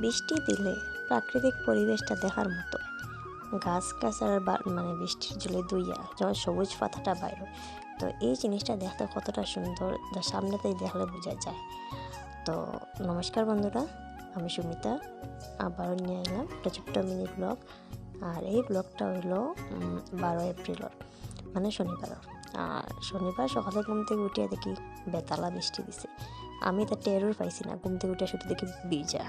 বৃষ্টি দিলে প্রাকৃতিক পরিবেশটা দেখার মতো। গাছ গাছার মানে বৃষ্টির জলে দুইয়া যখন সবুজ পাতাটা বাইর, তো এই জিনিসটা দেখতে কতটা সুন্দর যা সামনেতেই দেখলে বোঝা যায়। তো নমস্কার বন্ধুরা, আমি সুমিতা আবারও নিয়ে এলাম একটা ছোট্ট মিনি ব্লগ। আর এই ব্লগটা হইলো 12 এপ্রিলর, মানে শনিবার। আর শনিবার সকালে ঘুম থেকে উঠিয়ে দেখি বেতালা বৃষ্টি দিছে। আমি তো টেরও পাইছি না, ঘুম থেকে উঠে শুধু দেখি ভিজা।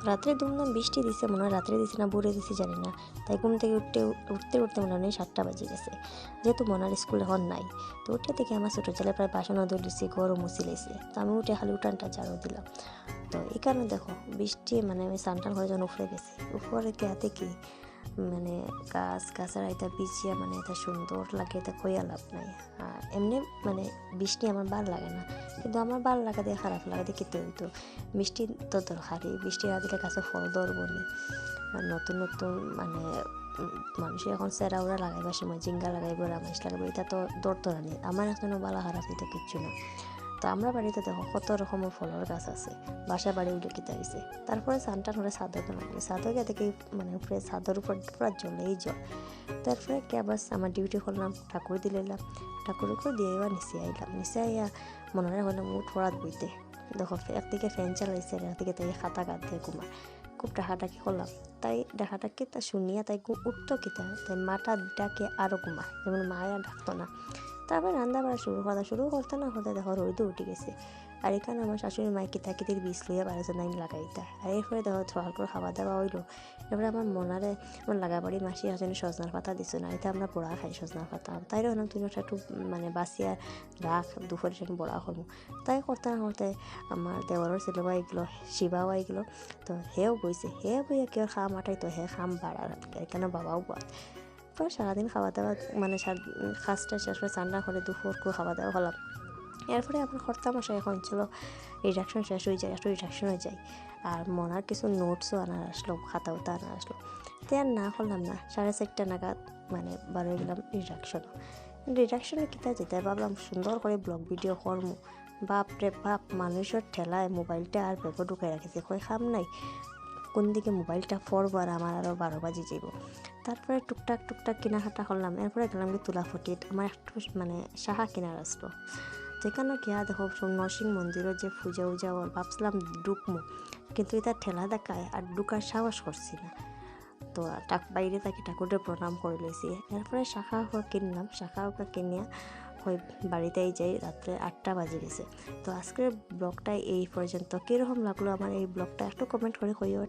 রাত্রে দুমদাম বৃষ্টি দিছে, মনে হয় রাত্রে দিছে না ভোরে দিছে জানি না। তাই ঘুম থেকে উঠতে উঠতে মনে হয় 7টা বাজে গেছে। যেহেতু মনার স্কুল এখন নাই, তো উঠে দেখি আমার ছোটো ছেলে প্রায় বাসনও ধরলিছে, ঘরও মুছি লেছে। তো আমি উঠে খালি উঠানটা ঝাড়ু দিলাম। তো এই কারণে দেখো বৃষ্টি, মানে আমি সানটান করে যখন উপরে গেছি, উপরে গেতে কি মানে গাছ গাছার এটা বিছিয়া, মানে এটা সুন্দর লাগে, এটা কইয়া লাভ নাই। আর এমনি মানে বৃষ্টি আমার ভালো লাগে না, কিন্তু আমার ভালো লাগা দিয়ে খারাপ লাগা দিয়ে খেতে হইতো। বৃষ্টি তো দরকারি, বৃষ্টি না দিলে গাছে ফল ধরবো না। আর নতুন নতুন মানে মানুষের এখন সেরাউরা লাগাইবার সময় জিঙ্গা লাগাইবো, রামাইশ লাগাইবো, এটা তো দরকার নেই। আমার এখনো ভালো খারাপ এটা কিচ্ছু না। তো আমরা বাড়িতে দেখো কত রকমের ফলের গাছ আছে, বাসা বাড়ি উঠে কিতে হয়েছে। তারপরে সানটান হলে ছাদকে নামে, ছাদকে দেখি মানে উপরে ছাদের উপর পুরো জলেই জল। তারপরে কে আবার আমার ডিউটি করলাম, ঠাকুর দিলাম, ঠাকুরকে দিয়ে এবার নিচে আইলাম। নিচে আইয়া মনে হয় হলাম উঠ ফোড়াত বইতে। দেখো একদিকে ফ্যান চালাইছে, একদিকে তাই খাতা কাট দিয়ে ঘুমা। খুব ডাকাটাকি করলাম, তাই ডাকাটাকি তা শুনিয়া তাই উঠতো কিতা, তাই মাটা ডাকে আরও ঘুমা, যেমন মায়া ডাকতো না। তারপর রান্না বাড়া শুরু করতে না হতে দেখো রোদও উঠে গেছে। আর এখানে আমার শাশুড়ি মায়ের কিতাকিতির বীজ লইয়া বাড়িতে নাইন লাগাইতা। আর এরপরে দেখো থোয়াল করে খাওয়া দাওয়া হইলো। এরপরে আমার মনারে আমার লাগাবাড়ি মাসি আসেন সজনার পাতা দিছো না, এটা আমরা বড়া খাই সজনার পাতা। তাই হলাম তুমি ওটা একটু মানে বাঁচিয়া রাখ, দুপুরে সেটা বড়া করবো। তাই করতে না করতে আমার দেওয়ারের ছেলেও আইগুলো, শিবাও আইগুলো। তো হেও বইছে, হে বইয়া কেউ খাম আটাই, তো হে খাম বাড়ার এখানে বাবাও বাদ। পরে সারাদিন খাওয়া দাওয়া মানে কাজটা শেষ করে চান্না করে দুপুর করে খাওয়া দাওয়া হলাম। এরপরে আবার কর্তামশাই এখন ছিল রিডাকশন শেষ হয়ে যায়, একটু রিডাকশন হয়ে যায়। আর মনার কিছু নোটসও আনার আসলো, খাতা উতা আনার আসলো। তো আর না করলাম না, 4:30 নাগাদ মানে বার হয়ে গেলাম রিডাকশনে কিতা যেতে ভাবলাম সুন্দর করে ব্লগ ভিডিও করবো। বাপ রে বাপ, মানুষের ঠেলায় মোবাইলটা আর ব্যাগে ঢুকে রাখেছে, কই খাম নাই কোন দিকে মোবাইলটা পড়বো, আর আমার আরও 12 বাজে যাইব। তারপরে টুকটাক কেনাকাটা করলাম। এরপরে গেলাম কি তুলাফটিত, আমার একটু মানে সাহা কেনার আসলো। যেখানে গিয়া দেখো নরসিংহ মন্দিরের যে পূজা উজা ভাবছিলাম ঢুকমো, কিন্তু এটা ঠেলা দেখায় আর ঢুকার সাহস করছি না। তো বাইরে তাকে ঠাকুরের প্রণাম করে লইছি। এরপরে শাখা কিনলাম, শাখা কিনিয়া ওই বাড়িতেই যাই, রাত্রে 8টা বাজে গেছে। তো আজকের ব্লগটাই এই পর্যন্ত। কীরকম লাগলো আমার এই ব্লগটা একটু কমেন্ট করে কইও।